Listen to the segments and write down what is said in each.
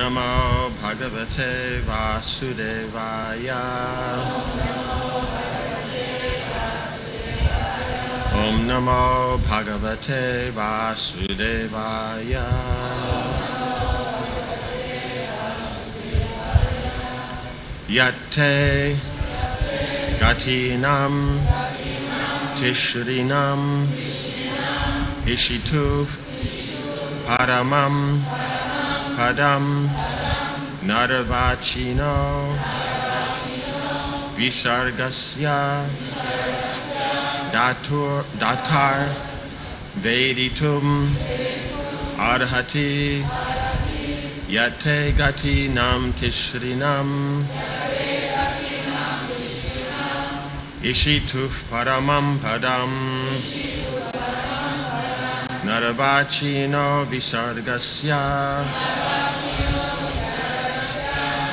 Namo Bhagavate Vasudevaya. Om Namo Bhagavate Vasudevaya. Yate Gatinam Tishrinam Ishituv Paramam Padam Naravachino Visargasya Datar Veditum Arhati Yate Gatinam Tishrinam Ishituf Paramam Padam Naravachino Visargasya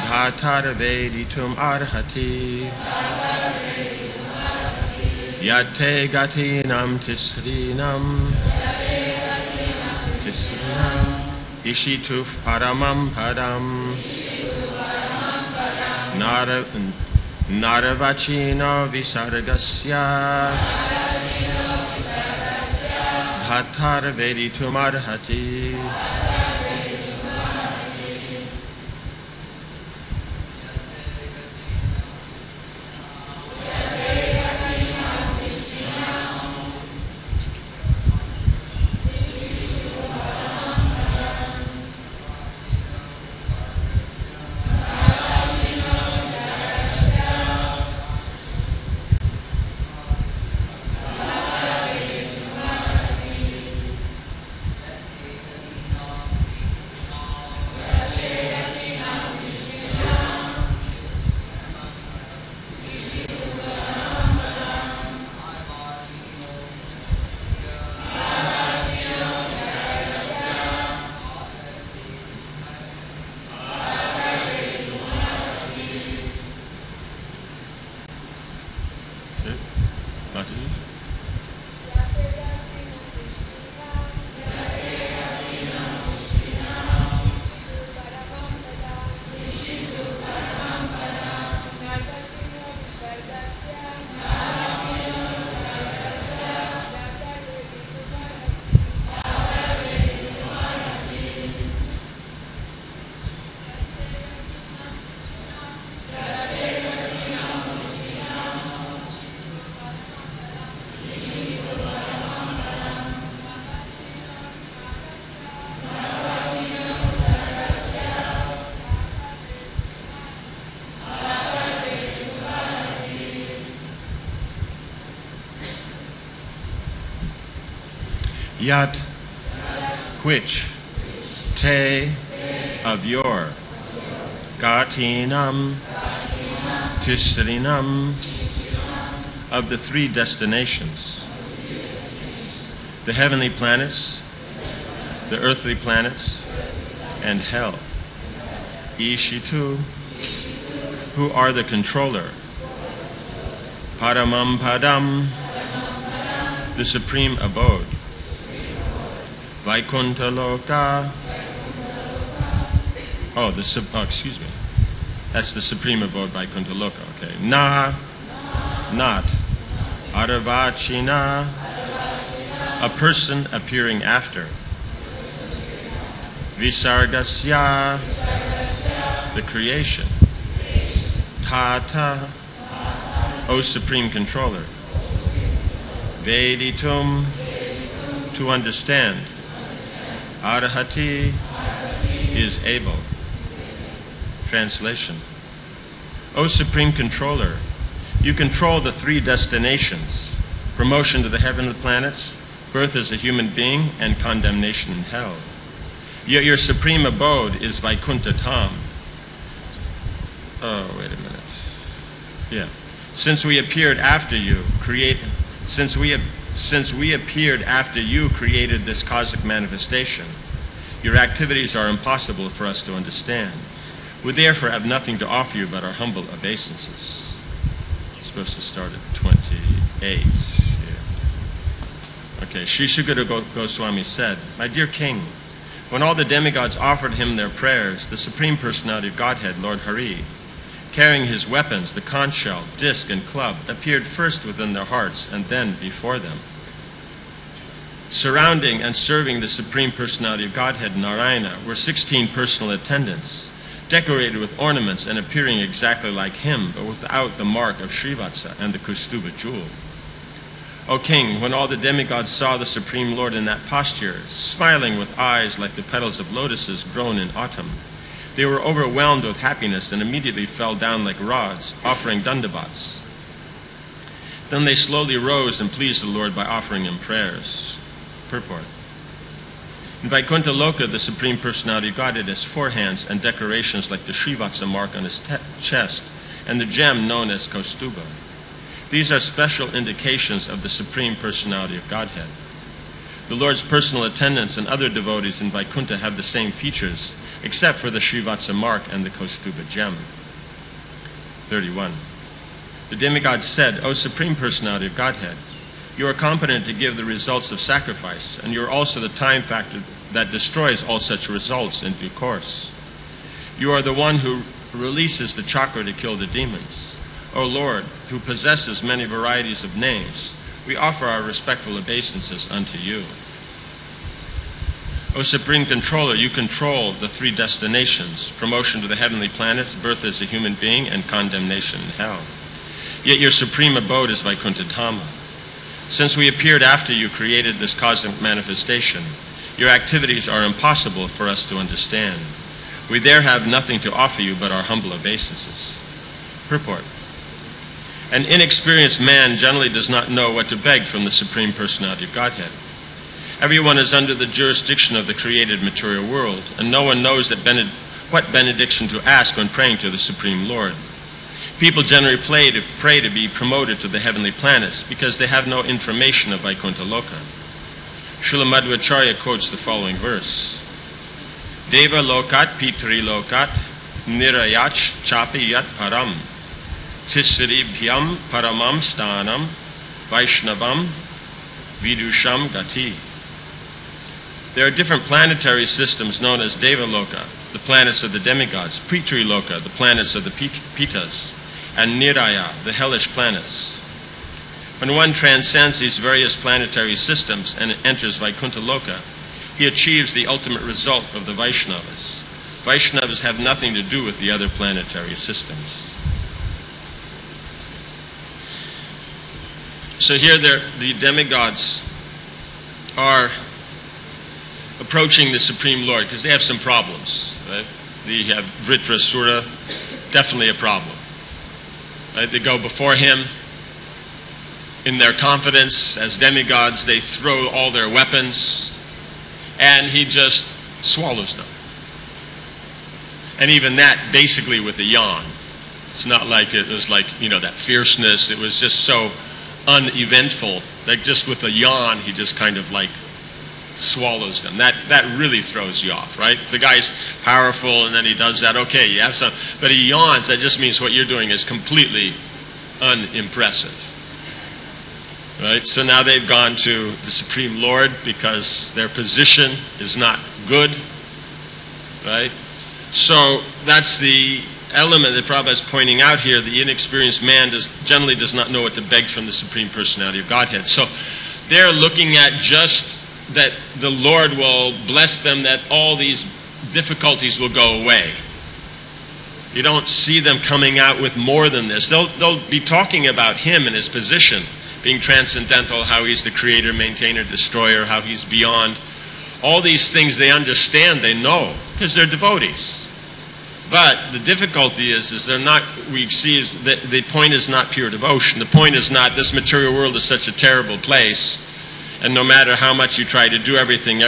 Dhatar Veditum Arhati Yate Gatinam Tisrinam Ishituf Paramam Padam Naravachino Visargasya Dhatar Veditum Arhati. Yat, which, te, of your, gatinam, tisrinam, of the three destinations, the heavenly planets, the earthly planets, and hell. Ishitu, who are the controller, Paramam Padam, the supreme abode, Vaikuntha Loka. Excuse me. That's the supreme abode, Vaikuntha Loka. Okay. Na, not. Aravachina, a person appearing after. Visargasya, the creation. Tata, O supreme controller. Veditum, to understand. Arhati is able. Translation. O Supreme Controller, you control the three destinations, promotion to the heavenly planets, birth as a human being, and condemnation in hell. Yet your supreme abode is Vaikuntha Dham. Oh, wait a minute. Yeah. Since we appeared after you, created this cosmic manifestation, your activities are impossible for us to understand. We therefore have nothing to offer you but our humble obeisances. It's supposed to start at 28. Yeah. Okay, Sri Sukadeva Goswami said, "My dear king, When all the demigods offered him their prayers, the Supreme Personality of Godhead, Lord Hari, carrying his weapons, the conch shell, disc, and club, appeared first within their hearts and then before them. Surrounding and serving the Supreme Personality of Godhead, Narayana, were 16 personal attendants, decorated with ornaments and appearing exactly like him, but without the mark of Srivatsa and the Kaustuba jewel. O king, when all the demigods saw the Supreme Lord in that posture, smiling with eyes like the petals of lotuses grown in autumn, they were overwhelmed with happiness and immediately fell down like rods, offering dandavats. Then they slowly rose and pleased the Lord by offering him prayers. Purport. In Vaikuntha Loka, the Supreme Personality of Godhead has 4 hands and decorations like the Srivatsa mark on his chest and the gem known as Kaustuba. These are special indications of the Supreme Personality of Godhead. The Lord's personal attendants and other devotees in Vaikuntha have the same features, except for the Srivatsa mark and the Kaustuba gem. 31. The demigods said, O Supreme Personality of Godhead, you are competent to give the results of sacrifice, and you are also the time factor that destroys all such results in due course. You are the one who releases the chakra to kill the demons. O Lord, who possesses many varieties of names, we offer our respectful obeisances unto you. O Supreme Controller, you control the 3 destinations, promotion to the heavenly planets, birth as a human being, and condemnation in hell. Yet your supreme abode is Vaikuntha Dhama. Since we appeared after you created this cosmic manifestation, your activities are impossible for us to understand. We there have nothing to offer you but our humble obeisances. Purport. An inexperienced man generally does not know what to beg from the Supreme Personality of Godhead. Everyone is under the jurisdiction of the created material world, and no one knows what benediction to ask when praying to the Supreme Lord. People generally pray to be promoted to the heavenly planets because they have no information of Vaikuntha Loka. Srila Madhvacharya quotes the following verse. Deva lokat pitri lokat nirayach chapi yat param tisribhyam paramam stanam vaishnavam vidusham gati. There are different planetary systems known as Deva Loka, the planets of the demigods, Pitri Loka, the planets of the Pitas, and Niraya, the hellish planets. When one transcends these various planetary systems and enters Vaikuntha Loka, he achieves the ultimate result of the Vaishnavas. Vaishnavas have nothing to do with the other planetary systems. So here the demigods are approaching the Supreme Lord because they have some problems. Right? They have Vritra Sura, definitely a problem. Right? They go before him in their confidence as demigods. They throw all their weapons, and he just swallows them. And even that basically with a yawn. It's not like it was like, that fierceness. It was just so uneventful. Like just with a yawn, he just kind of like swallows them. That really throws you off, right? The guy's powerful and then he does that, okay, you have some, but he yawns, that just means what you're doing is completely unimpressive. Right? So now they've gone to the Supreme Lord because their position is not good. Right? So that's the element that Prabhupada is pointing out here. The inexperienced man generally does not know what to beg from the Supreme Personality of Godhead. So they're looking at just that the Lord will bless them, that all these difficulties will go away. You don't see them coming out with more than this. They'll be talking about him and his position, being transcendental, how he's the creator, maintainer, destroyer, how he's beyond. All these things they understand, they know, because they're devotees. But the difficulty is they're not, we see is that the point is not pure devotion. The point is not this material world is such a terrible place, and no matter how much you try to do everything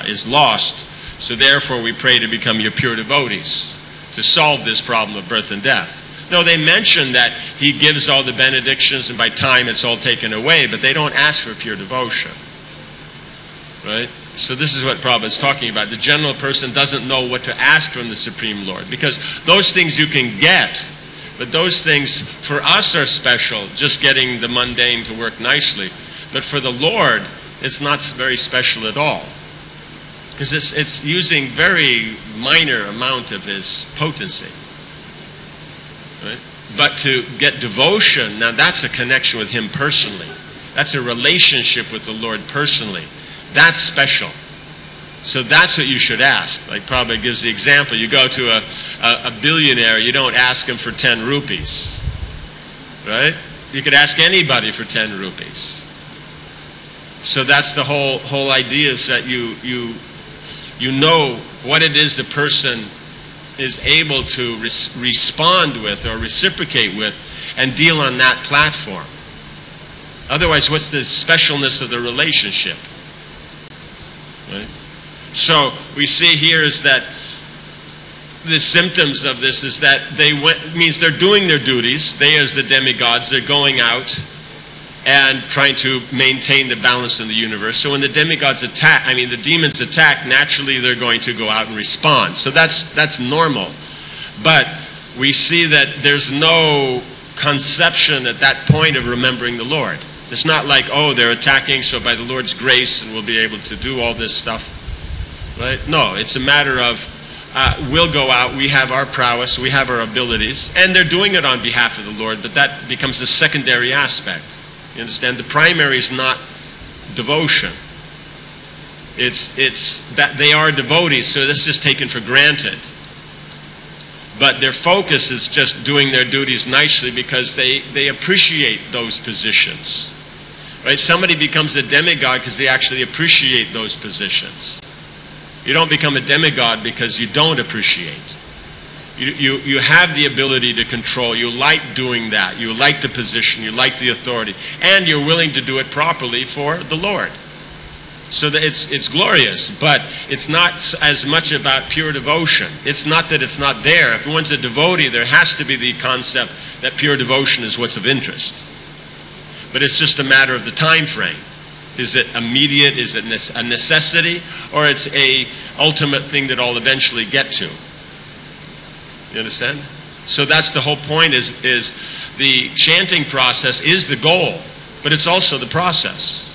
is lost. So therefore we pray to become your pure devotees, to solve this problem of birth and death. No, they mention that he gives all the benedictions and by time it's all taken away, but they don't ask for pure devotion. Right? So this is what Prabhupada is talking about. The general person doesn't know what to ask from the Supreme Lord, because those things you can get, but those things for us are special, just getting the mundane to work nicely. But for the Lord, it's not very special at all. because it's using very minor amount of his potency. Right? But to get devotion, now that's a connection with him personally. That's a relationship with the Lord personally. That's special. So that's what you should ask. Like Prabhupada gives the example. You go to a billionaire, you don't ask him for 10 rupees. Right? You could ask anybody for 10 rupees. So that's the whole idea, is that you know what it is the person is able to respond with or reciprocate with and deal on that platform. Otherwise, what's the specialness of the relationship? Right? So we see here is that the symptoms of this is that means they're doing their duties. They, as the demigods, they're going out and trying to maintain the balance in the universe. So when the demigods attack, the demons attack, naturally they're going to go out and respond. So that's normal. But we see that there's no conception at that point of remembering the Lord. It's not like, oh, they're attacking, so by the Lord's grace and we'll be able to do all this stuff. Right? No, it's a matter of we'll go out, we have our prowess, we have our abilities, and they're doing it on behalf of the Lord, but that becomes the secondary aspect. You understand? The primary is not devotion. It's that they are devotees, so this is taken for granted. But their focus is just doing their duties nicely because they appreciate those positions. Right? Somebody becomes a demigod because they actually appreciate those positions. You don't become a demigod because you don't appreciate. You have the ability to control. You like doing that. You like the position. You like the authority. And you're willing to do it properly for the Lord. So that it's glorious, but it's not as much about pure devotion. It's not that it's not there. If one's a devotee, there has to be the concept that pure devotion is what's of interest. But it's just a matter of the time frame. Is it immediate? Is it a necessity? Or it's a ultimate thing that I'll eventually get to? You understand? So that's the whole point, is the chanting process is the goal, but it's also the process.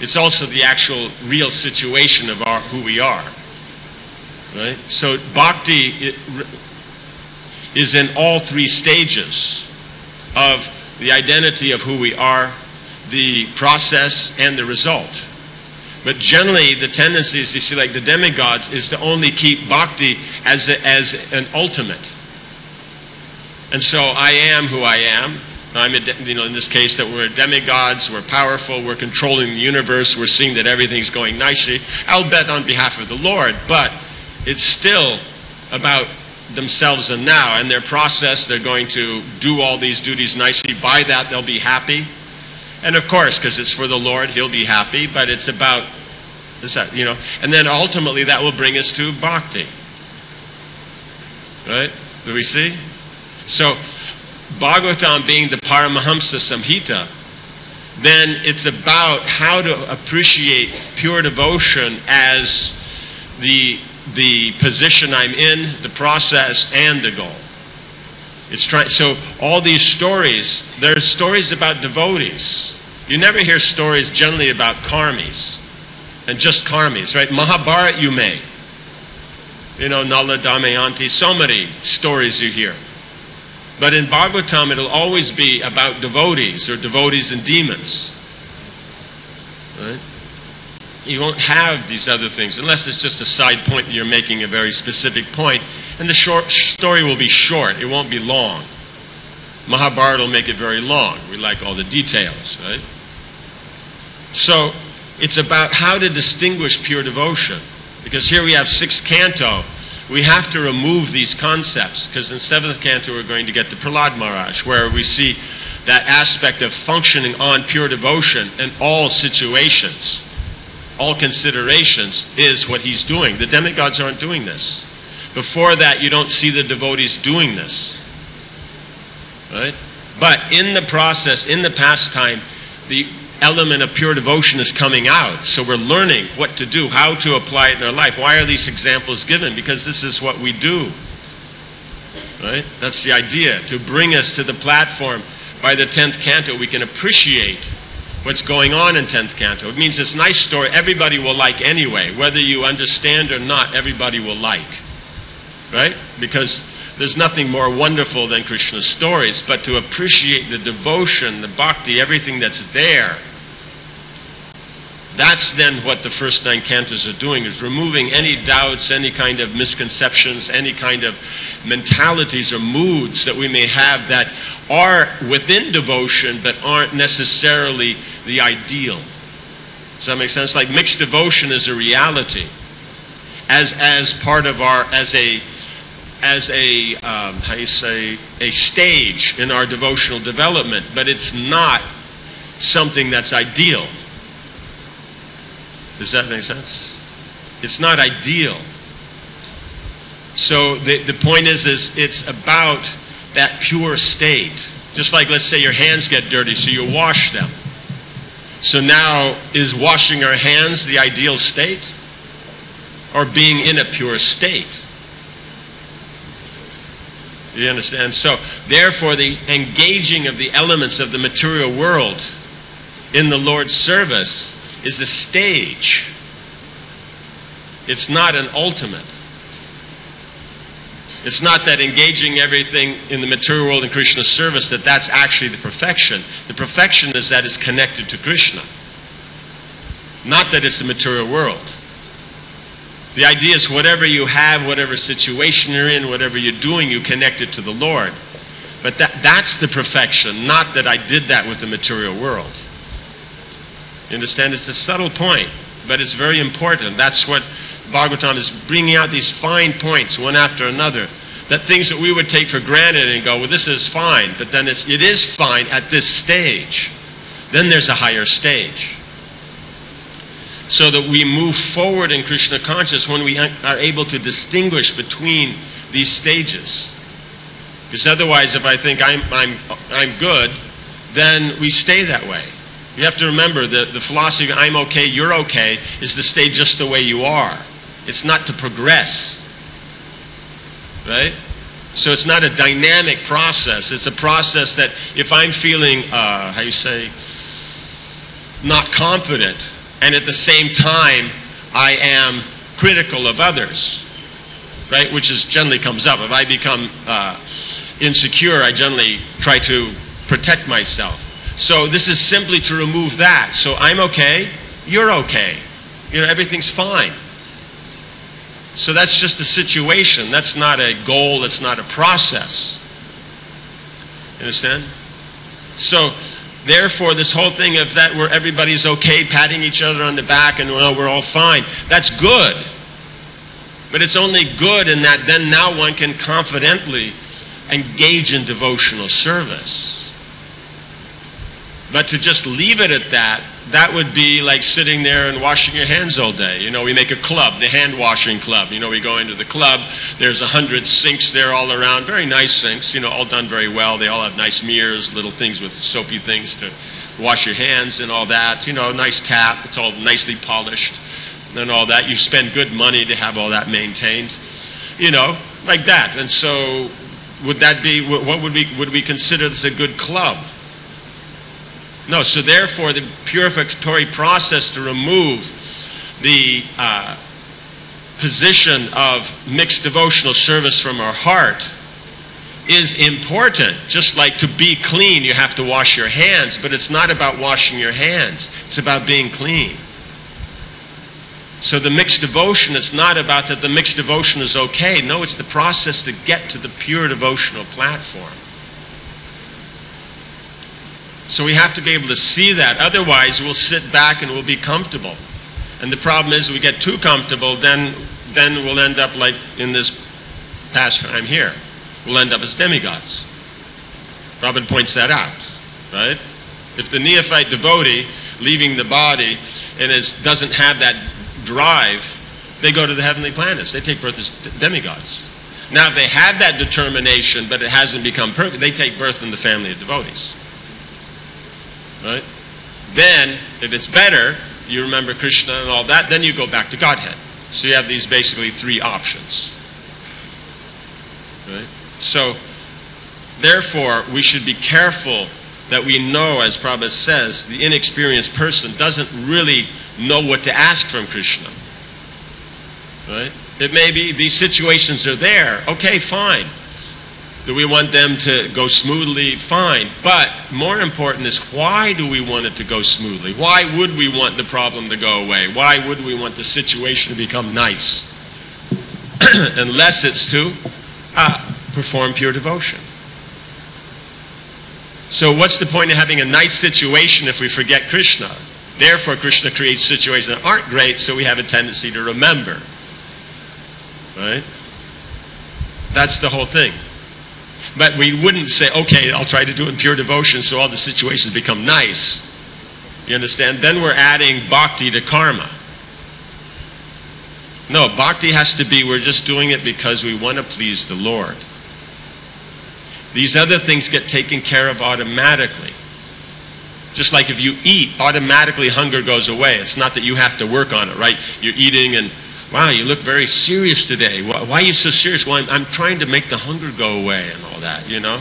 It's also the actual real situation of who we are. Right? So bhakti is in all three stages of the identity of who we are, the process, and the result. But generally, the tendency is, you see, like the demigods, is to only keep bhakti as an ultimate. And so I am who I am. I'm in this case, that we're demigods, we're powerful, we're controlling the universe, we're seeing that everything's going nicely. I'll bet on behalf of the Lord, but it's still about themselves and now, and their process. They're going to do all these duties nicely. By that, they'll be happy. And of course, because it's for the Lord, He'll be happy, but it's about, and then ultimately that will bring us to bhakti. Right? Do we see? So, Bhagavatam being the Paramahamsa Samhita, then it's about how to appreciate pure devotion as the position I'm in, the process, and the goal. So all these stories, there's stories about devotees. You never hear stories generally about karmis, and just karmis, right? Mahabharata you may. Nala Damayanti, so many stories you hear. But in Bhagavatam, it'll always be about devotees, or devotees and demons. Right? You won't have these other things, unless it's just a side point that you're making a very specific point. And the short story will be short. It won't be long. Mahabharata will make it very long. We like all the details, right? So it's about how to distinguish pure devotion. Because here we have 6th canto. We have to remove these concepts, because in 7th canto we're going to get to Prahlad Maharaj, where we see that aspect of functioning on pure devotion in all situations, all considerations, is what he's doing. The demigods aren't doing this. Before that, you don't see the devotees doing this. Right? But in the process, in the pastime, the element of pure devotion is coming out. So we're learning what to do, how to apply it in our life. Why are these examples given? Because this is what we do. Right? That's the idea, to bring us to the platform. By the 10th canto, we can appreciate what's going on in 10th canto. It means this nice story everybody will like anyway. Whether you understand or not, everybody will like. Right? Because there's nothing more wonderful than Krishna's stories, but to appreciate the devotion, the bhakti, everything that's there, that's then what the first 9 cantos are doing, is removing any doubts, any kind of misconceptions, any kind of mentalities or moods that we may have that are within devotion but aren't necessarily the ideal. Does that make sense? Like mixed devotion is a reality as part of our, as a stage in our devotional development, but it's not something that's ideal. Does that make sense? It's not ideal. So the point is it's about that pure state. Just like, let's say your hands get dirty, so you wash them. So now, is washing our hands the ideal state? Or being in a pure state? You understand? So, therefore, the engaging of the elements of the material world in the Lord's service is a stage. It's not an ultimate. It's not that engaging everything in the material world in Krishna's service, that's actually the perfection. The perfection is that it's connected to Krishna. Not that it's the material world. The idea is whatever you have, whatever situation you're in, whatever you're doing, you connect it to the Lord. But that's the perfection, not that I did that with the material world. You understand? It's a subtle point, but it's very important. That's what Bhagavatam is bringing out, these fine points one after another, that things that we would take for granted and go, well, this is fine, but then it is fine at this stage. Then there's a higher stage. So that we move forward in Krishna consciousness when we are able to distinguish between these stages. Because otherwise, if I think I'm good, then we stay that way. You have to remember that the philosophy of I'm okay, you're okay, is to stay just the way you are. It's not to progress. Right? So it's not a dynamic process. It's a process that if I'm feeling, not confident, and at the same time I am critical of others, right? Which generally comes up. If I become insecure, I generally try to protect myself. So this is simply to remove that. So I'm okay, you're okay. Everything's fine. So that's just a situation. That's not a goal. That's not a process. Understand? So, therefore, this whole thing of that where everybody's okay, patting each other on the back and, well, we're all fine, that's good. But it's only good in that then now one can confidently engage in devotional service. But to just leave it at that would be like sitting there and washing your hands all day. We make a club, the hand washing club. We go into the club, there's 100 sinks there all around, very nice sinks, all done very well. They all have nice mirrors, little things with soapy things to wash your hands and all that. Nice tap, it's all nicely polished and all that. You spend good money to have all that maintained, like that. And so would that be, would we consider this a good club? No, so therefore the purificatory process to remove the position of mixed devotional service from our heart is important. Just like to be clean, you have to wash your hands, but it's not about washing your hands. It's about being clean. So the mixed devotion, it's not about that the mixed devotion is okay. No, it's the process to get to the pure devotional platform. So we have to be able to see that. Otherwise, we'll sit back and we'll be comfortable. And the problem is we get too comfortable, then we'll end up like in this pastime here. We'll end up as demigods. Prabhupada points that out, right? If the neophyte devotee leaving the body and doesn't have that drive, they go to the heavenly planets. They take birth as demigods. Now, if they have that determination, but it hasn't become perfect, they take birth in the family of devotees. Right? Then, if it's better, you remember Krishna and all that, then you go back to Godhead. So you have these basically 3 options. Right? So, therefore, we should be careful that we know, as Prabhupada says, the inexperienced person doesn't really know what to ask from Krishna. Right? It may be these situations are there. Okay, fine. Do we want them to go smoothly? Fine. But more important is, why do we want it to go smoothly? Why would we want the problem to go away? Why would we want the situation to become nice? Unless it's to perform pure devotion. So what's the point of having a nice situation if we forget Krishna? Therefore, Krishna creates situations that aren't great, so we have a tendency to remember. Right? That's the whole thing. But we wouldn't say, okay, I'll try to do it in pure devotion so all the situations become nice. You understand? Then we're adding bhakti to karma. No, bhakti has to be, we're just doing it because we want to please the Lord. These other things get taken care of automatically. Just like if you eat, automatically hunger goes away. It's not that you have to work on it, right? You're eating and, wow, you look very serious today. Why are you so serious? Well, I'm trying to make the hunger go away and all that, you know?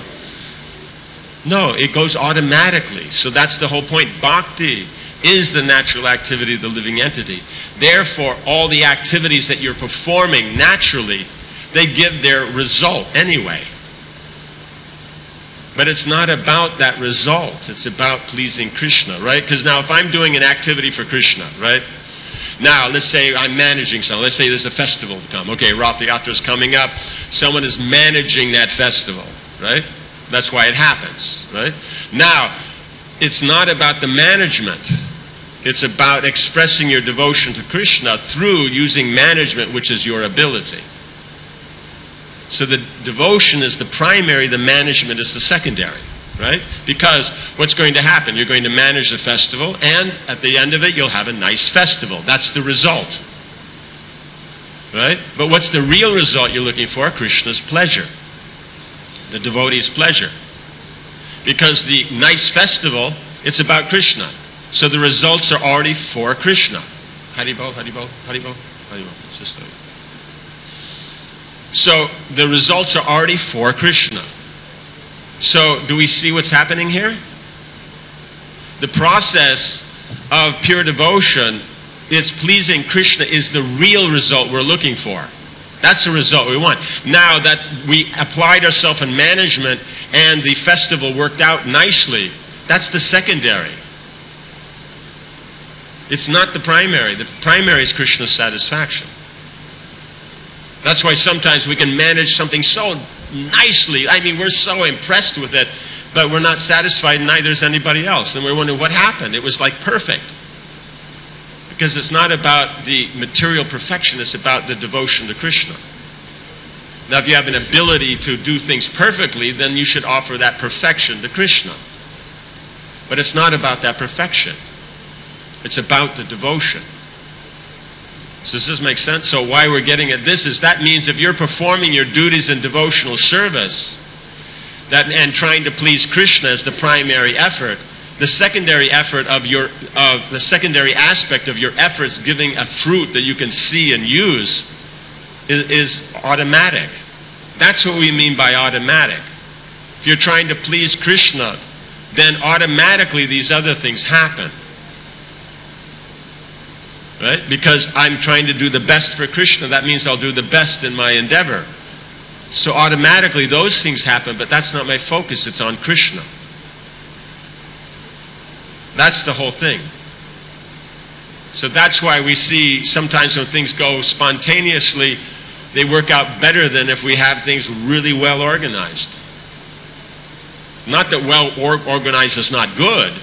No, it goes automatically. So that's the whole point. Bhakti is the natural activity of the living entity. Therefore, all the activities that you're performing naturally, they give their result anyway. But it's not about that result. It's about pleasing Krishna, right? Because now if I'm doing an activity for Krishna, right? Now, let's say I'm managing something. Let's say there's a festival to come. Okay, Rath Yatra's coming up. Someone is managing that festival, right? That's why it happens, right? Now, it's not about the management. It's about expressing your devotion to Krishna through using management, which is your ability. So the devotion is the primary, the management is the secondary, right? Because what's going to happen? You're going to manage the festival, and at the end of it, you'll have a nice festival. That's the result, right? But what's the real result you're looking for? Krishna's pleasure, the devotee's pleasure. Because the nice festival, it's about Krishna. So the results are already for Krishna. Haribol, Haribol, Haribol, Haribol. It's just like... So the results are already for Krishna. So do we see what's happening here? The process of pure devotion is pleasing Krishna is the real result we're looking for. That's the result we want. Now that we applied ourselves in management and the festival worked out nicely, that's the secondary. It's not the primary. The primary is Krishna's satisfaction. That's why sometimes we can manage something so nicely. I mean, we're so impressed with it, but we're not satisfied, and neither is anybody else. And we're wondering what happened. It was like perfect. Because it's not about the material perfection, it's about the devotion to Krishna. Now, if you have an ability to do things perfectly, then you should offer that perfection to Krishna. But it's not about that perfection. It's about the devotion. So does this make sense? So why we're getting at this is that means if you're performing your duties in devotional service and trying to please Krishna as the primary effort, the secondary effort of the secondary aspect of your efforts giving a fruit that you can see and use is automatic. That's what we mean by automatic. If you're trying to please Krishna, then automatically these other things happen. Right? Because I'm trying to do the best for Krishna, that means I'll do the best in my endeavor. So automatically those things happen, but that's not my focus, it's on Krishna. That's the whole thing. So that's why we see sometimes when things go spontaneously, they work out better than if we have things really well organized. Not that well organized is not good,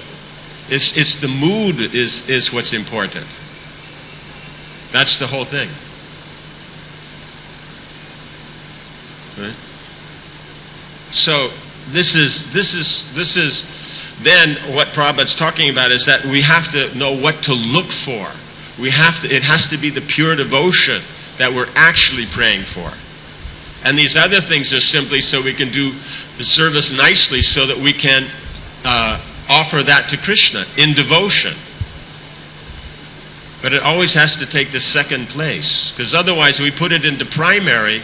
it's the mood is what's important. That's the whole thing. Right? So this is then what Prabhupada's talking about is that we have to know what to look for. It has to be the pure devotion that we're actually praying for. And these other things are simply so we can do the service nicely so that we can offer that to Krishna in devotion. But it always has to take the second place, because otherwise we put it into primary.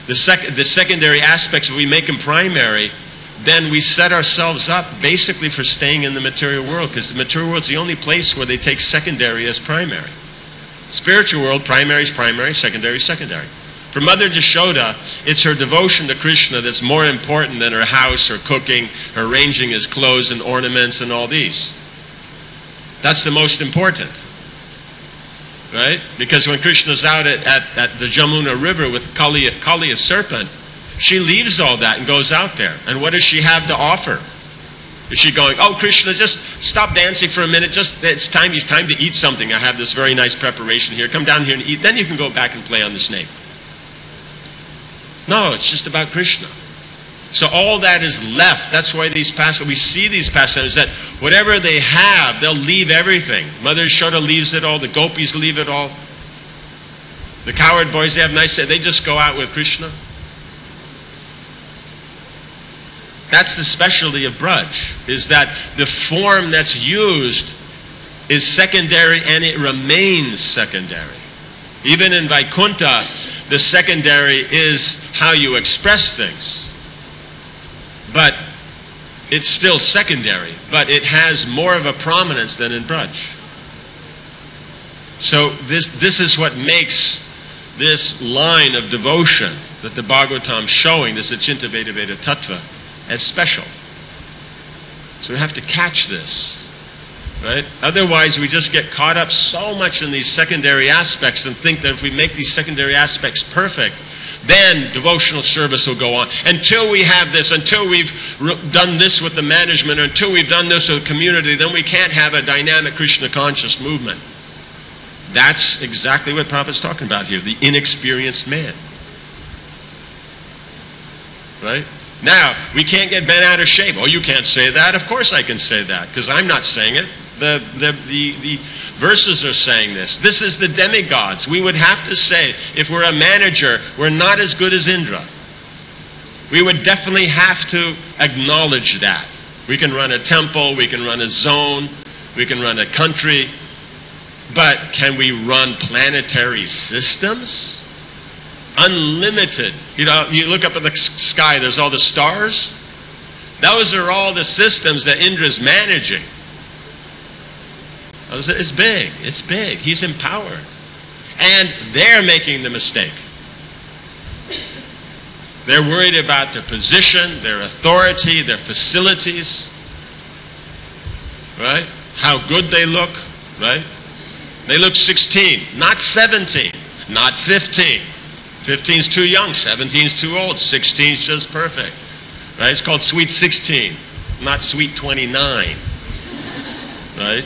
The secondary aspects, if we make them primary, then we set ourselves up basically for staying in the material world, because the material world is the only place where they take secondary as primary. Spiritual world, primary is primary, secondary is secondary. For Mother Jashoda, it's her devotion to Krishna that's more important than her house, her cooking, her arranging his clothes and ornaments and all these. That's the most important. Right? Because when Krishna's out at the Jamuna River with Kaliya serpent, she leaves all that and goes out there. And what does she have to offer? Is she going, oh, Krishna, just stop dancing for a minute. It's time to eat something. I have this very nice preparation here. Come down here and eat. Then you can go back and play on the snake. No, it's just about Krishna. So all that is left. That's why we see these pastimes, that whatever they have, they'll leave everything. Mother Yashoda leaves it all. The gopis leave it all. The cowherd boys, they have nice, they just go out with Krishna. That's the specialty of Braj, is that the form that's used is secondary and it remains secondary. Even in Vaikuntha, the secondary is how you express things. But it's still secondary, but it has more of a prominence than in Braj. So this is what makes this line of devotion that the Bhagavatam is showing, this Achinta Veda Veda Tattva, as special. So we have to catch this, right? Otherwise we just get caught up so much in these secondary aspects and think that if we make these secondary aspects perfect, then devotional service will go on. Until we have this, until we've done this with the management, until we've done this with the community, then we can't have a dynamic Krishna conscious movement. That's exactly what Prabhupada's talking about here, the inexperienced man. Right? Now, we can't get bent out of shape. Oh, you can't say that. Of course I can say that, because I'm not saying it. The verses are saying this. This is the demigods. We would have to say, if we're a manager, we're not as good as Indra. We would definitely have to acknowledge that. We can run a temple, we can run a zone, we can run a country, but can we run planetary systems? Unlimited. You know, you look up at the sky, there's all the stars. Those are all the systems that Indra's managing. It's big. It's big. He's empowered. And they're making the mistake. They're worried about their position, their authority, their facilities. Right? How good they look. Right? They look 16, not 17, not 15. 15's too young, 17's too old, 16's just perfect. Right? It's called sweet 16, not sweet 29. Right?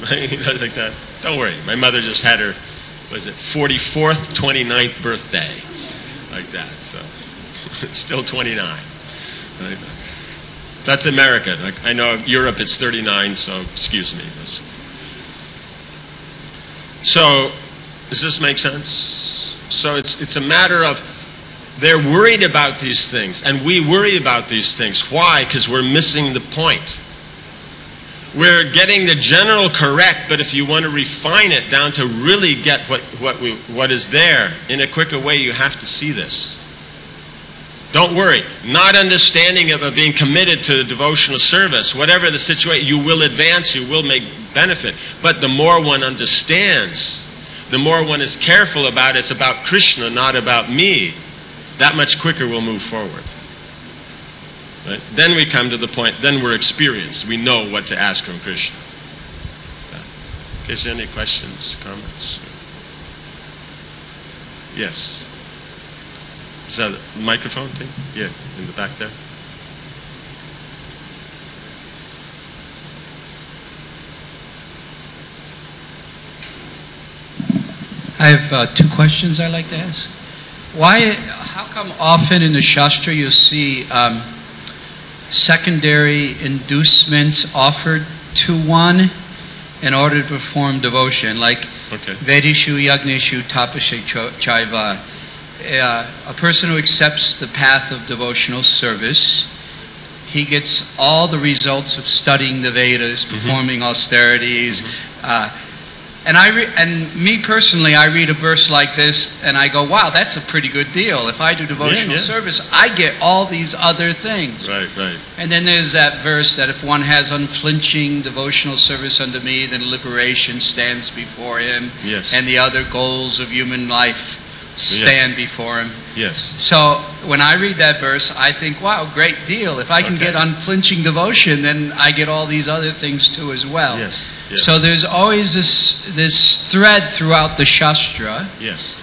You know, like that. Don't worry, my mother just had her, what is it, 44th, 29th birthday. Like that, so still 29. Right? That's America. Like, I know Europe it's 39, so excuse me. So, does this make sense? So it's a matter of, they're worried about these things, and we worry about these things. Why? Because we're missing the point. We're getting the general correct, but if you want to refine it down to really get what is there in a quicker way, you have to see this. Don't worry. Not understanding of being committed to the devotional service, whatever the situation, you will advance, you will make benefit. But the more one understands, the more one is careful about it's about Krishna, not about me, that much quicker we'll move forward. Right? Then we come to the point, then we're experienced. We know what to ask from Krishna. Okay, is there any questions, comments? Yes. Is that a microphone thing? Yeah, in the back there. I have two questions I'd like to ask. How come often in the Shastra you see secondary inducements offered to one in order to perform devotion, like Vedishu, Yagneshu, Tapashe, Chaiva? A person who accepts the path of devotional service, he gets all the results of studying the Vedas, performing austerities, And me personally, I read a verse like this and I go, wow, that's a pretty good deal. If I do devotional service, I get all these other things. Right, right. And then there's that verse that if one has unflinching devotional service unto me, then liberation stands before him. Yes. And the other goals of human life stand before him. Yes. So when I read that verse, I think, wow, great deal. If I can get unflinching devotion, then I get all these other things too as well. Yes. Yes. So there's always this thread throughout the Shastra. Yes.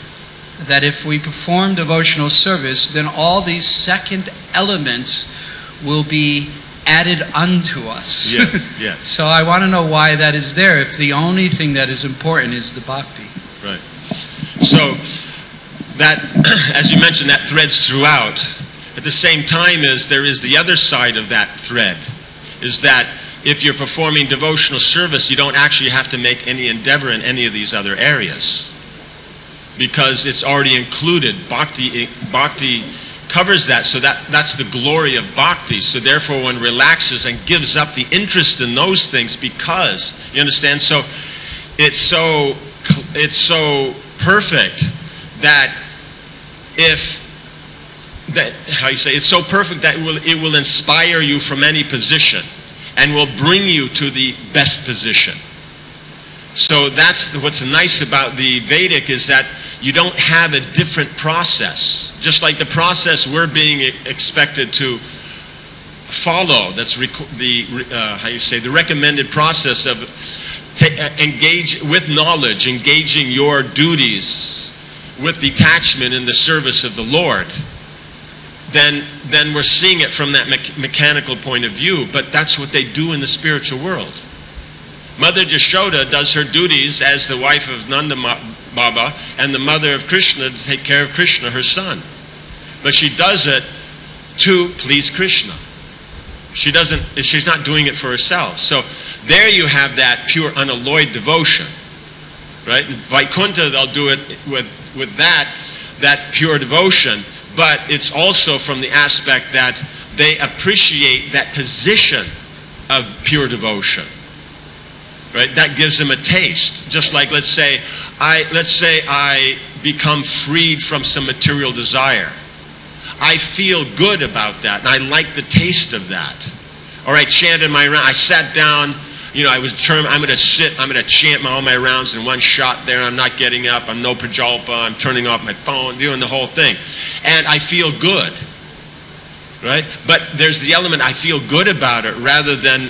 That if we perform devotional service, then all these second elements will be added unto us. Yes, yes. So I want to know why that is there, if the only thing that is important is the bhakti. Right. So that, as you mentioned, that threads throughout. At the same time as there is the other side of that thread, is that if you're performing devotional service, you don't actually have to make any endeavor in any of these other areas, because it's already included. Bhakti covers that, so that's the glory of bhakti. So therefore one relaxes and gives up the interest in those things, because, you understand, so it's so perfect that it's so perfect that it will inspire you from any position and will bring you to the best position. So that's what's nice about the Vedic, is that you don't have a different process. Just like the process we're being expected to follow, that's the recommended process of engage with knowledge, engaging your duties with detachment in the service of the Lord. Then we're seeing it from that mechanical point of view, but that's what they do in the spiritual world. Mother Jashoda does her duties as the wife of Nanda Baba and the mother of Krishna to take care of Krishna, her son. But she does it to please Krishna. She's not doing it for herself. So there you have that pure unalloyed devotion. Right? In Vaikuntha, they'll do it with that pure devotion, but it's also from the aspect that they appreciate that position of pure devotion. Right? That gives them a taste. Just like, let's say I become freed from some material desire. I feel good about that, and I like the taste of that. Or I chanted my round. I sat down. I was determined, I'm going to chant all my rounds in one shot there. I'm not getting up. I'm no prajalpa. I'm turning off my phone, doing the whole thing. And I feel good. Right? But there's the element, I feel good about it, rather than,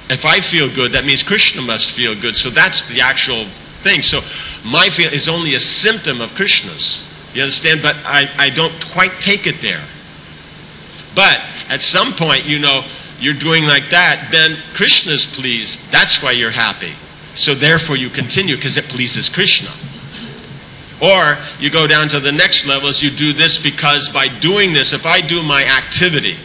if I feel good, that means Krishna must feel good. So that's the actual thing. So my feel is only a symptom of Krishna's. You understand? But I don't quite take it there. But at some point, you're doing like that, then Krishna's pleased. That's why you're happy. So therefore you continue, because it pleases Krishna. Or you go down to the next level, is you do this because by doing this, if I do my activity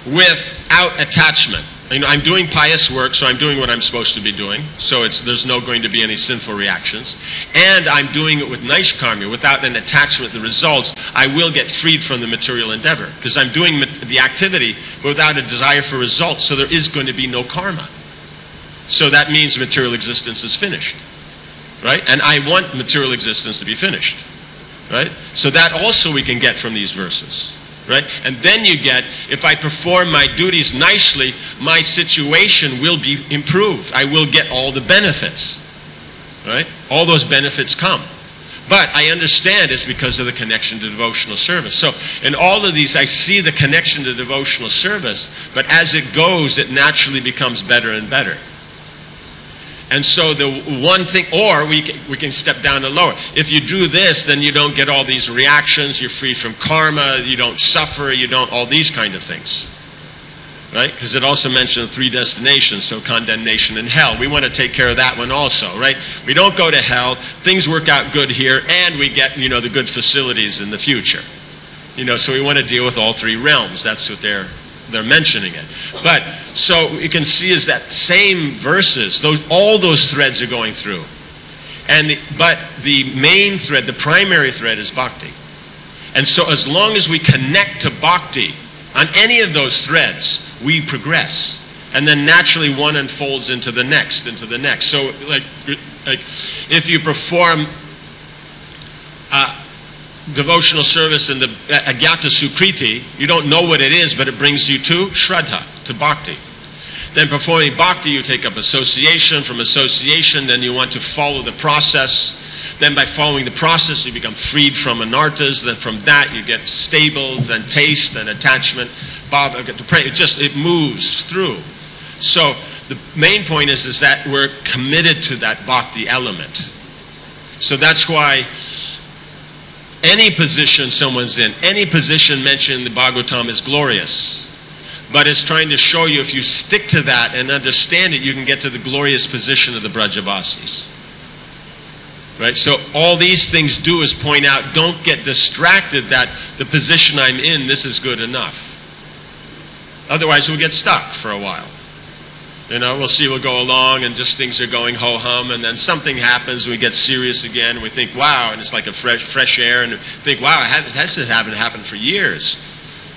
without attachment, I'm doing pious work, so I'm doing what I'm supposed to be doing, so there's no going to be any sinful reactions, and I'm doing it with naishkarmya, without an attachment to the results, I will get freed from the material endeavor, because I'm doing the activity without a desire for results, so there is going to be no karma. So that means material existence is finished, right? And I want material existence to be finished, right? So that also we can get from these verses. Right? And then you get, if I perform my duties nicely, my situation will be improved. I will get all the benefits. Right? All those benefits come. But I understand it's because of the connection to devotional service. So in all of these, I see the connection to devotional service, but as it goes, it naturally becomes better and better. And so the one thing, or we can step down to lower. If you do this, then you don't get all these reactions, you're free from karma, you don't suffer, you don't, all these kind of things. Right? Because it also mentioned 3 destinations, so condemnation and hell. We want to take care of that one also, right? We don't go to hell, things work out good here, and we get, the good facilities in the future. So we want to deal with all 3 realms. That's what they're mentioning it. But so you can see is that same verses, all those threads are going through. But the main thread, the primary thread, is bhakti. And so as long as we connect to bhakti on any of those threads, we progress. And then naturally one unfolds into the next, So like if you perform devotional service in the Agyata Sukriti, you don't know what it is, but it brings you to Shraddha, to Bhakti. Then performing Bhakti, you take up association. From association, then you want to follow the process. Then by following the process, you become freed from anarthas. Then from that, you get stable, then taste, then attachment. It moves through. So the main point is that we're committed to that Bhakti element. So that's why any position someone's in, any position mentioned in the Bhagavatam is glorious. But it's trying to show you if you stick to that and understand it, you can get to the glorious position of the Brajavasis. Right? So all these things do is point out, don't get distracted that the position I'm in, this is good enough. Otherwise we'll get stuck for a while. You know, we'll go along and just things are going ho-hum, and then something happens, we get serious again, we think, wow, and it's like a fresh air, and we think, wow, this hasn't happened for years.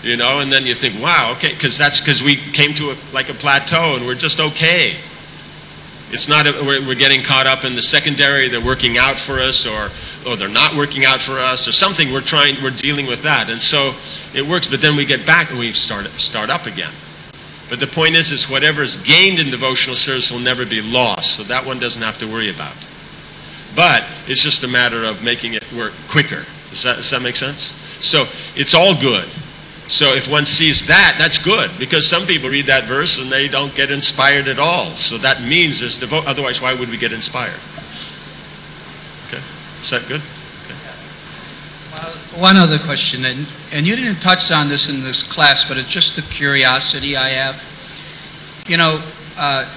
You know, and then you think, wow, okay, because we came to like a plateau and we're just okay. It's not, we're getting caught up in the secondary, they're working out for us, or they're not working out for us, or something, we're dealing with that. And so it works, but then we get back and we start up again. But the point is whatever is gained in devotional service will never be lost, so that one doesn't have to worry about. But it's just a matter of making it work quicker. Does that make sense? So it's all good. So if one sees that, that's good, because some people read that verse and they don't get inspired at all. So that means there's otherwise why would we get inspired? Okay, is that good? Okay. Well, one other question, and you didn't touch on this in this class, but it's just a curiosity I have. You know,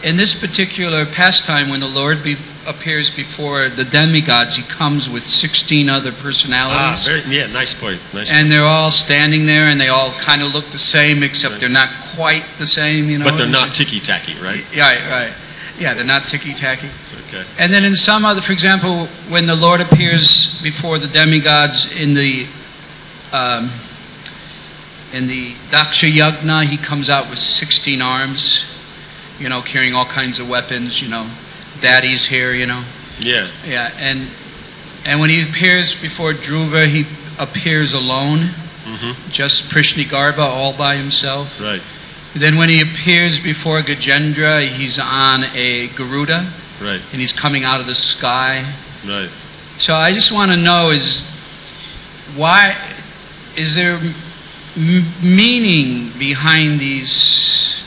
in this particular pastime, when the Lord appears before the demigods, he comes with 16 other personalities. Nice point. And they're all standing there, and they all kind of look the same, except they're not quite the same, you know. But they're not ticky-tacky, right? Yeah, right. Yeah, they're not ticky-tacky. Okay. And then in some other, for example, when the Lord appears before the demigods in the Daksha Yagna, he comes out with 16 arms, you know, carrying all kinds of weapons, you know. Daddy's here, you know. Yeah. Yeah, and when he appears before Dhruva, he appears alone, just Prishnigarbha, all by himself. Right. Then when he appears before Gajendra, he's on a Garuda. Right. And he's coming out of the sky. Right. So I just want to know why is there meaning behind these?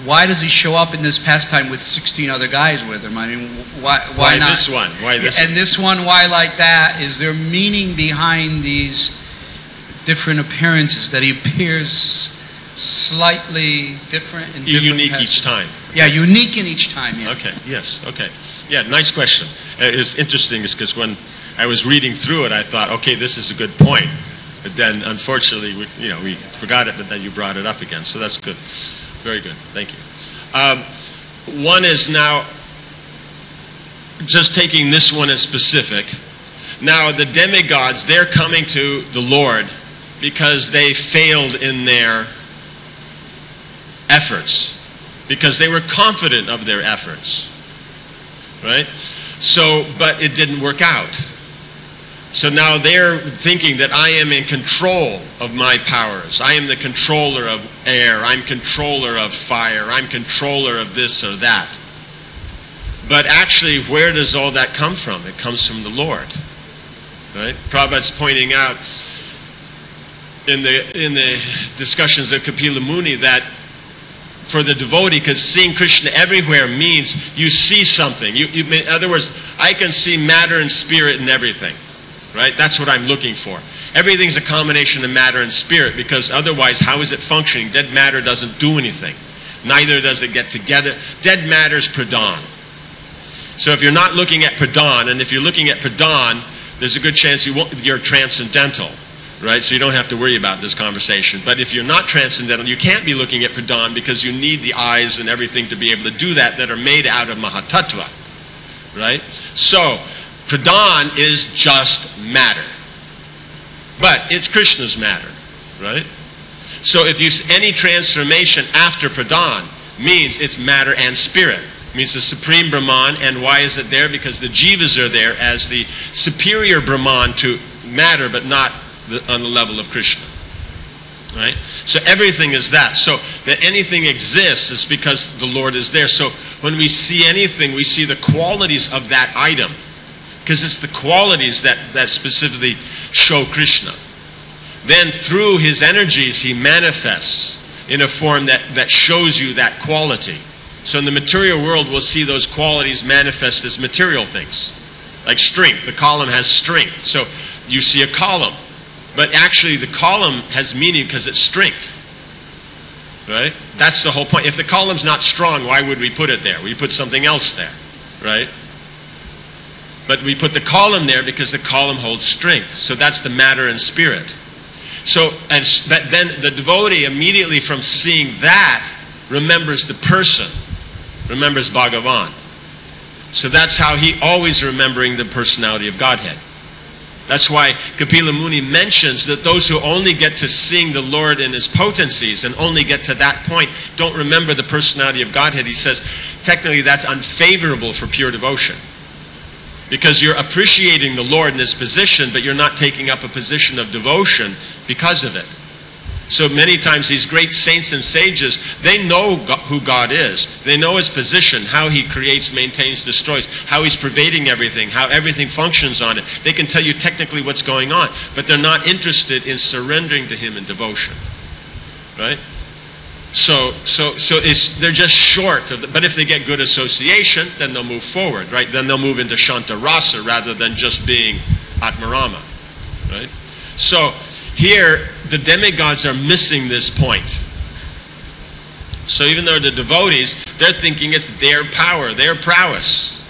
Why does he show up in this pastime with 16 other guys with him? I mean, why not this one? Why this? And this one, why like that? Is there meaning behind these different appearances, that he appears slightly different and unique each time? Yeah, unique in each time. Yeah. Okay. Yes. Okay. Yeah. Nice question. It's interesting, because when I was reading through it, I thought, okay, this is a good point. But then, unfortunately, we forgot it. But then you brought it up again, so that's good. Very good. Thank you. One is now, just taking this one as specific. Now, the demigods, they're coming to the Lord because they failed in their efforts, because they were confident of their efforts. Right? So, but it didn't work out. So now they're thinking that I am in control of my powers. I am the controller of air. I'm controller of fire. I'm controller of this or that. But actually, where does all that come from? It comes from the Lord. Right? Prabhupada's pointing out in the discussions of Kapila Muni that for the devotee, because seeing Krishna everywhere means you see something. In other words, I can see matter and spirit in everything. Right? That's what I'm looking for. Everything's a combination of matter and spirit, because otherwise, how is it functioning? Dead matter doesn't do anything. Neither does it get together. Dead matter's pradhan. So if you're not looking at pradhan, and if you're looking at pradhan, there's a good chance you're transcendental. Right? So you don't have to worry about this conversation. But if you're not transcendental, you can't be looking at pradhan, because you need the eyes and everything to be able to do that are made out of mahatattva. Right? So pradhan is just matter. But it's Krishna's matter, right? So if you any transformation after Pradhan means it's matter and spirit. It means the supreme Brahman. And why is it there? Because the jivas are there as the superior Brahman to matter, but not on the level of Krishna. Right? So everything is that. So that anything exists is because the Lord is there. So when we see anything, we see the qualities of that item. Because it's the qualities that specifically show Krishna. Then through his energies, he manifests in a form that shows you that quality. So in the material world, we'll see those qualities manifest as material things. Like strength. The column has strength. So you see a column. But actually the column has meaning because it's strength. Right? That's the whole point. If the column's not strong, why would we put it there? We put something else there. Right? But we put the column there because the column holds strength. So that's the matter and spirit. So, but then the devotee immediately from seeing that remembers the person, remembers Bhagavan. So that's how he always remembering the personality of Godhead. That's why Kapila Muni mentions that those who only get to seeing the Lord in his potencies and only get to that point don't remember the personality of Godhead. He says, technically that's unfavorable for pure devotion. Because you're appreciating the Lord in his position, but you're not taking up a position of devotion because of it. So many times these great saints and sages, they know who God is. They know his position, how he creates, maintains, destroys, how he's pervading everything, how everything functions on it. They can tell you technically what's going on, but they're not interested in surrendering to him in devotion. Right? So they're just short of but if they get good association, then they'll move forward, right? Then they'll move into Shanta Rasa rather than just being Atmarama, right? So here, the demigods are missing this point. So even though the devotees, they're thinking it's their power, their prowess.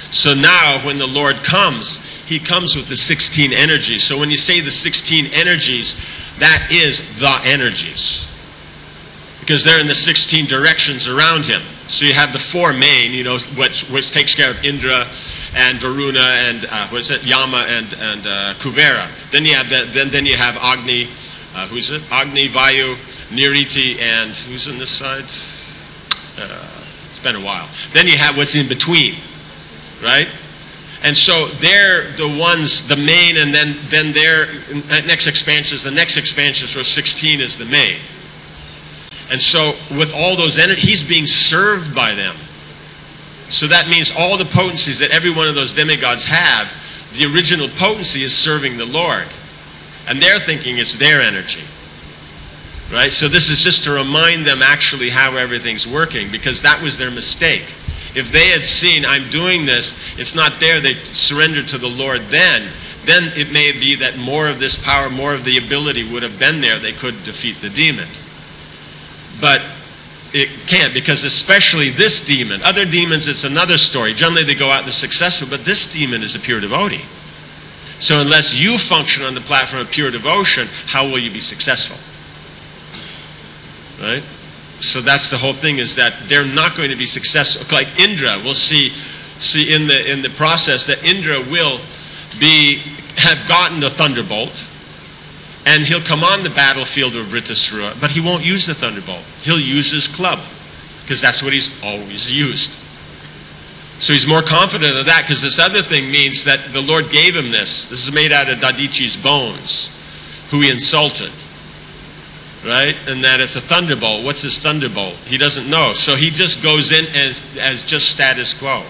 So now when the Lord comes, he comes with the 16 energies. So when you say the 16 energies, that is the energies. Because they're in the 16 directions around him. So you have the four main, you know, which takes care of Indra and Varuna and Yama and Kuvera. Then you have then you have Agni, Agni, Vayu, Niriti, and who's on this side? It's been a while. Then you have what's in between, right? And so they're the ones, the main, and then their next expansions. The next expansion, so 16 is the main. And so with all those energies, he's being served by them. So that means all the potencies that every one of those demigods have, the original potency is serving the Lord. And they're thinking it's their energy. Right? So this is just to remind them actually how everything's working, because that was their mistake. If they had seen, I'm doing this, it's not there, they surrendered to the Lord then it may be that more of this power, more of the ability would have been there, they could defeat the demon. But it can't, because especially this demon. Other demons, it's another story. Generally, they go out, they're successful, but this demon is a pure devotee. So unless you function on the platform of pure devotion, how will you be successful? Right? So that's the whole thing, is that they're not going to be successful. Like Indra, we'll see in the process that Indra will have gotten the thunderbolt, and he'll come on the battlefield of Vritrasura, but he won't use the thunderbolt. He'll use his club, because that's what he's always used. So he's more confident of that, because this other thing means that the Lord gave him this. This is made out of Dadichi's bones, who he insulted. Right? And that it's a thunderbolt. What's his thunderbolt? He doesn't know. So he just goes in as just status quo.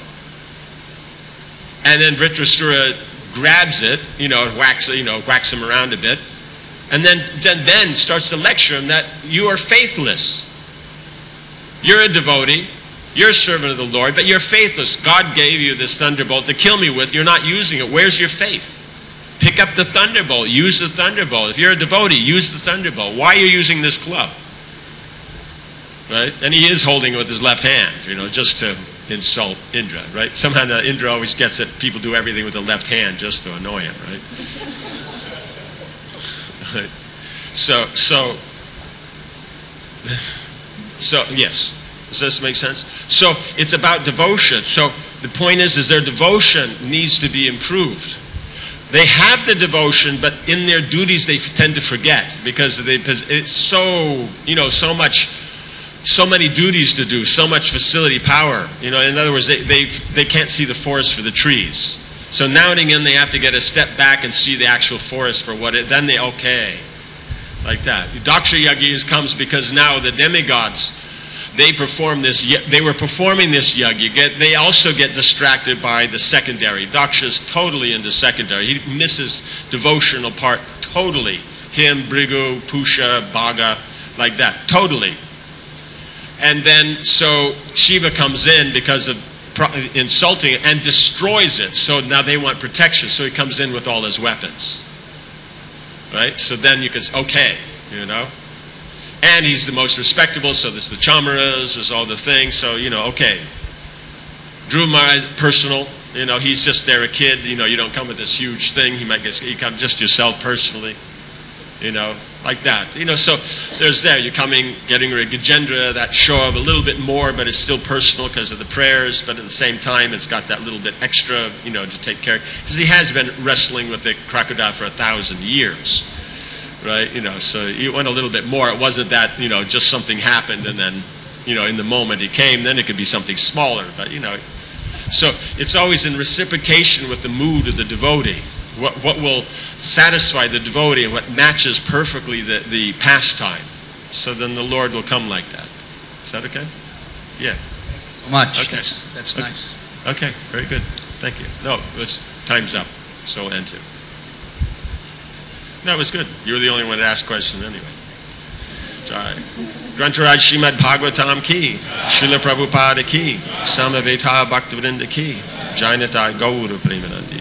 And then Vritrasura grabs it, whacks him around a bit. And then starts to lecture him that you are faithless. You're a devotee. You're a servant of the Lord, but you're faithless. God gave you this thunderbolt to kill me with. You're not using it. Where's your faith? Pick up the thunderbolt. Use the thunderbolt. If you're a devotee, use the thunderbolt. Why are you using this club? Right? And he is holding it with his left hand, just to insult Indra, right? Somehow Indra always gets it. People do everything with the left hand just to annoy him, right? So yes. Does this make sense? So it's about devotion. So the point is their devotion needs to be improved. They have the devotion, but in their duties they tend to forget because it's so, so many duties to do, so much facility power. In other words, they can't see the forest for the trees. So now and again they have to get a step back and see the actual forest for what it, then they, okay, like that. Daksha Yajna comes because now the demigods, they perform this, they were performing this yajna. They also get distracted by the secondary. Daksha's totally into secondary. He misses devotional part totally. Him, Brigu, Pusha, Bhaga, like that, totally. And then, so Shiva comes in because of insulting it and destroys it. So now they want protection. So he comes in with all his weapons. Right? So then you can say, okay, And he's the most respectable, so there's the chamaras, there's all the things, so, okay. Dhruva Maharaj, personal, he's just there, a kid, you don't come with this huge thing, you come just yourself personally, like that. So there's you're coming, getting rid of Gajendra, that show of a little bit more, but it's still personal because of the prayers, but at the same time, it's got that little bit extra, to take care of, because he has been wrestling with the crocodile for 1,000 years. Right, so you went a little bit more. It wasn't that, just something happened and then, in the moment he came, then it could be something smaller, but, So it's always in reciprocation with the mood of the devotee. What will satisfy the devotee and what matches perfectly the pastime. So then the Lord will come like that. Is that okay? Yeah. So much. Okay. That's okay. Nice. Okay, very good. Thank you. No, time's up. So we'll end too. No, it was good. You were the only one to ask questions anyway. Grantaraj Srimad Bhagavatam ki, Srila Prabhupada ki, Samaveta Bhaktivinoda ki, Jainata Gaura Premanandi.